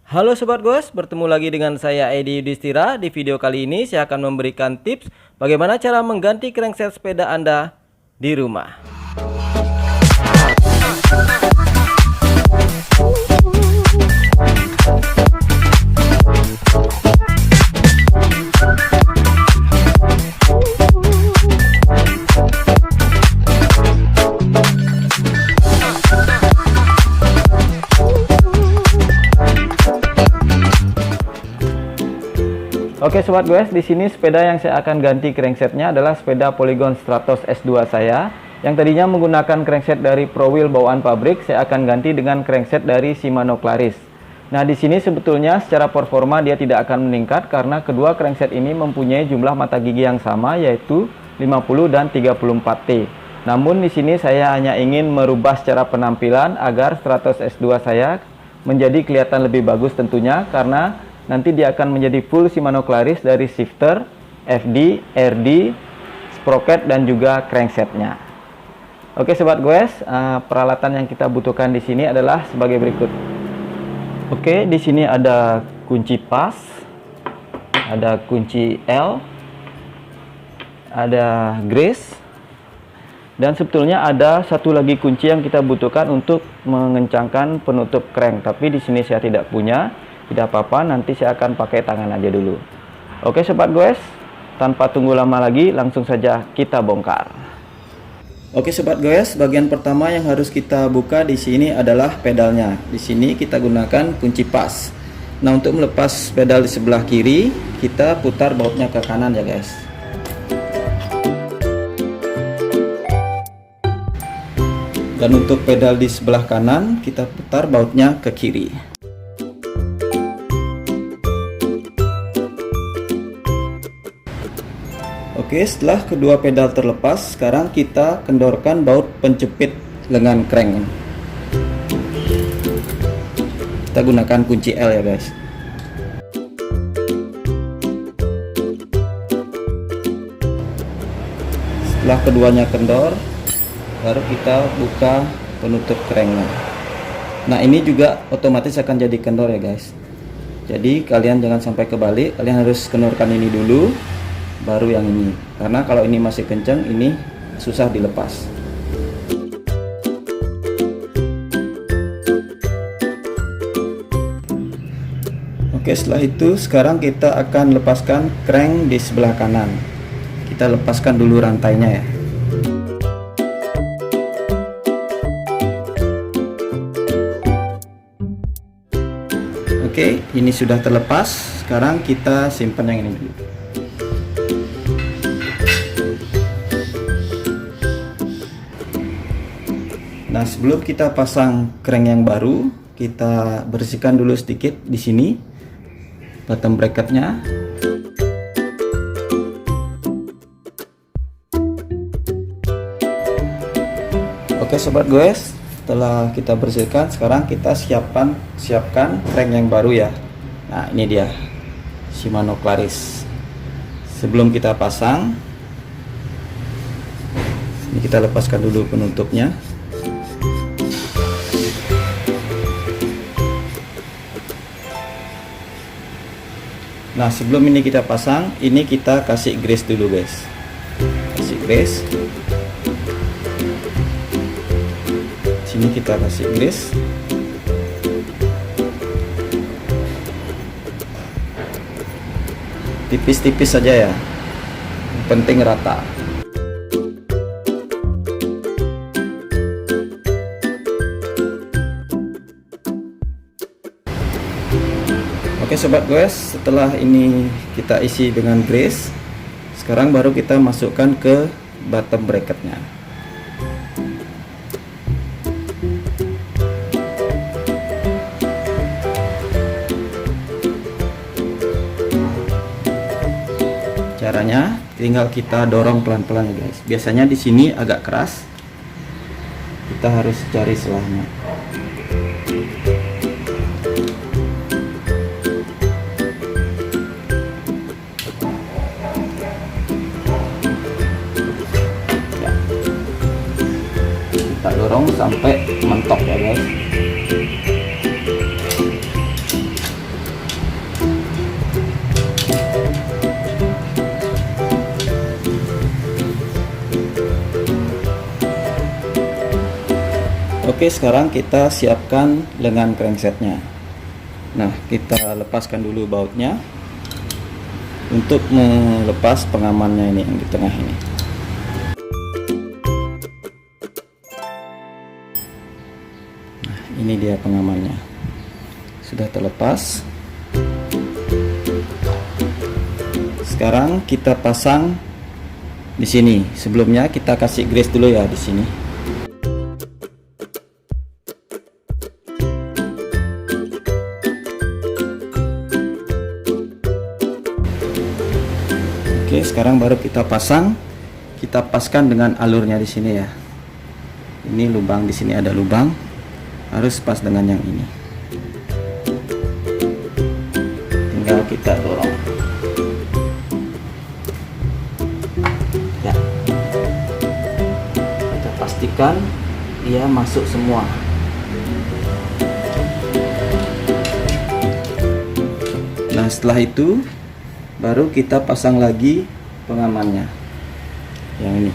Halo Sobat Goes, bertemu lagi dengan saya Edi Yudhistira. Di video kali ini saya akan memberikan tips bagaimana cara mengganti crankset sepeda Anda di rumah. Oke Sobat Goes, di sini sepeda yang saya akan ganti cranksetnya adalah sepeda Polygon Stratos S2 saya. Yang tadinya menggunakan crankset dari Pro Wheel bawaan pabrik, saya akan ganti dengan crankset dari Shimano Claris. Nah, di sini sebetulnya secara performa dia tidak akan meningkat karena kedua crankset ini mempunyai jumlah mata gigi yang sama, yaitu 50 dan 34T. Namun di sini saya hanya ingin merubah secara penampilan agar Stratos S2 saya menjadi kelihatan lebih bagus tentunya, karena nanti dia akan menjadi full Shimano Claris dari shifter, FD, RD, sprocket dan juga cranksetnya. Oke Sobat Goes, peralatan yang kita butuhkan di sini adalah sebagai berikut. Oke, di sini ada kunci pas, ada kunci L, ada grease, dan sebetulnya ada satu lagi kunci yang kita butuhkan untuk mengencangkan penutup crank. Tapi di sini saya tidak punya. Tidak apa-apa, nanti saya akan pakai tangan aja dulu. Oke Sobat Goes, tanpa tunggu lama lagi, langsung saja kita bongkar. Oke Sobat Goes, bagian pertama yang harus kita buka di sini adalah pedalnya. Di sini kita gunakan kunci pas. Nah, untuk melepas pedal di sebelah kiri, kita putar bautnya ke kanan ya guys. Dan untuk pedal di sebelah kanan, kita putar bautnya ke kiri. Oke, setelah kedua pedal terlepas, sekarang kita kendorkan baut penjepit lengan crank. Kita gunakan kunci L ya guys. Setelah keduanya kendor, baru kita buka penutup cranknya. Nah, ini juga otomatis akan jadi kendor ya guys. Jadi kalian jangan sampai kebalik, kalian harus kendorkan ini dulu, baru yang ini, karena kalau ini masih kencang, ini susah dilepas. Oke, setelah itu sekarang kita akan lepaskan crank di sebelah kanan. Kita lepaskan dulu rantainya ya. Oke, ini sudah terlepas. Sekarang kita simpan yang ini dulu. Nah, sebelum kita pasang crank yang baru, kita bersihkan dulu sedikit di sini bottom bracketnya. Oke Sobat Goes, setelah kita bersihkan, sekarang kita siapkan crank yang baru ya. Nah, ini dia Shimano Claris. Sebelum kita pasang, ini kita lepaskan dulu penutupnya. Nah, sebelum ini kita pasang, ini kita kasih grease dulu guys. Kasih grease. Sini kita kasih grease. Tipis-tipis saja ya. Yang penting rata. Oke Sobat Goes, setelah ini kita isi dengan grease, sekarang baru kita masukkan ke bottom bracketnya. Caranya tinggal kita dorong pelan-pelan ya guys. Biasanya di sini agak keras, kita harus cari selahnya. Kita dorong sampai mentok ya guys. Oke, sekarang kita siapkan lengan cranksetnya. Nah, kita lepaskan dulu bautnya untuk melepas pengamannya ini yang di tengah ini. Nah, ini dia pengamannya, sudah terlepas. Sekarang kita pasang di sini. Sebelumnya kita kasih grease dulu ya di sini. Oke, sekarang baru kita pasang. Kita paskan dengan alurnya di sini ya. Ini lubang, di sini ada lubang. Harus pas dengan yang ini. Tinggal kita dorong. Ya. Kita pastikan dia masuk semua. Nah, setelah itu baru kita pasang lagi pengamannya yang ini.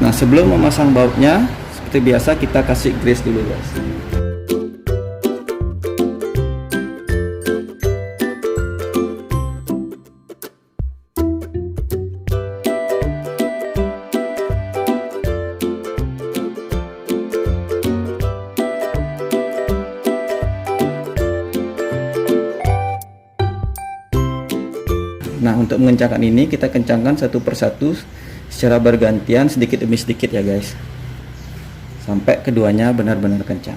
Nah, sebelum memasang bautnya, seperti biasa kita kasih grease dulu guys. Nah, untuk mengencangkan ini kita kencangkan satu persatu secara bergantian, sedikit demi sedikit ya guys, sampai keduanya benar-benar kencang.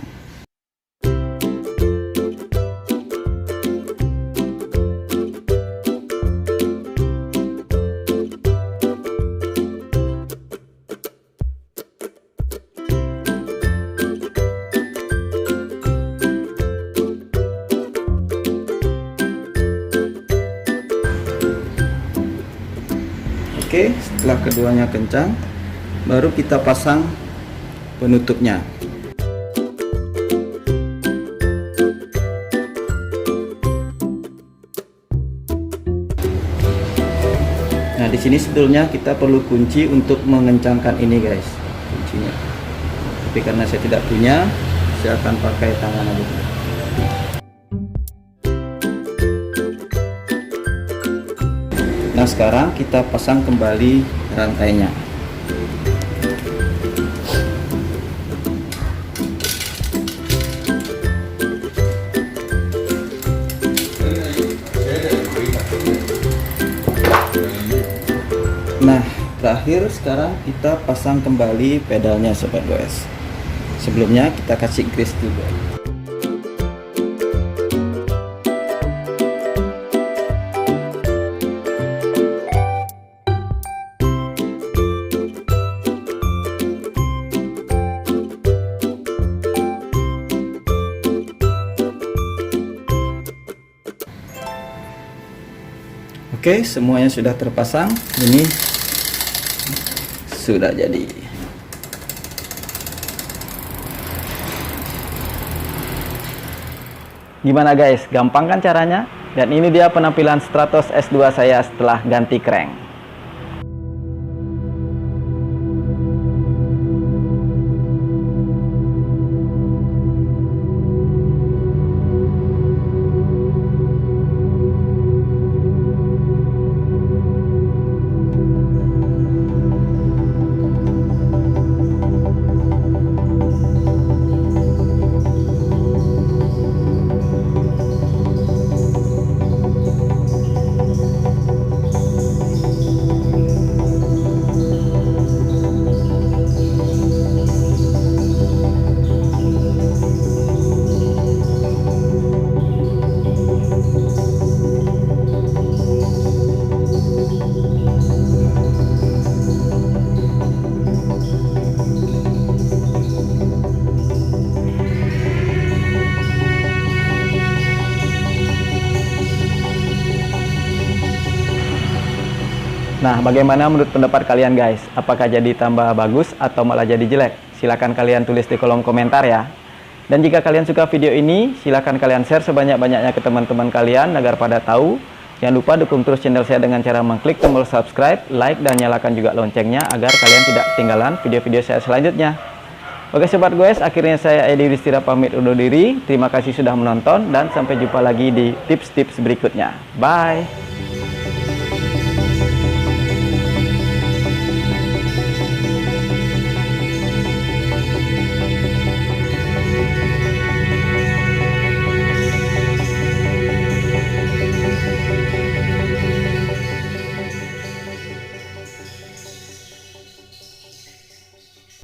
Oke, setelah keduanya kencang, baru kita pasang penutupnya. Nah, di sini sebetulnya kita perlu kunci untuk mengencangkan ini guys, kuncinya. Tapi karena saya tidak punya, saya akan pakai tangan aja. Nah, sekarang kita pasang kembali rantainya. Nah, terakhir sekarang kita pasang kembali pedalnya sobat goes. Sebelumnya kita kasih grease juga. Oke, semuanya sudah terpasang. Ini sudah jadi. Gimana guys? Gampang kan caranya? Dan ini dia penampilan Stratos S2 saya setelah ganti crank. Nah, bagaimana menurut pendapat kalian guys? Apakah jadi tambah bagus atau malah jadi jelek? Silahkan kalian tulis di kolom komentar ya. Dan jika kalian suka video ini, silahkan kalian share sebanyak-banyaknya ke teman-teman kalian agar pada tahu Jangan lupa dukung terus channel saya dengan cara mengklik tombol subscribe, like, dan nyalakan juga loncengnya agar kalian tidak ketinggalan video-video saya selanjutnya. Oke Sobat Goes, akhirnya saya Edi Ristira pamit undur diri. Terima kasih sudah menonton dan sampai jumpa lagi di tips-tips berikutnya. Bye!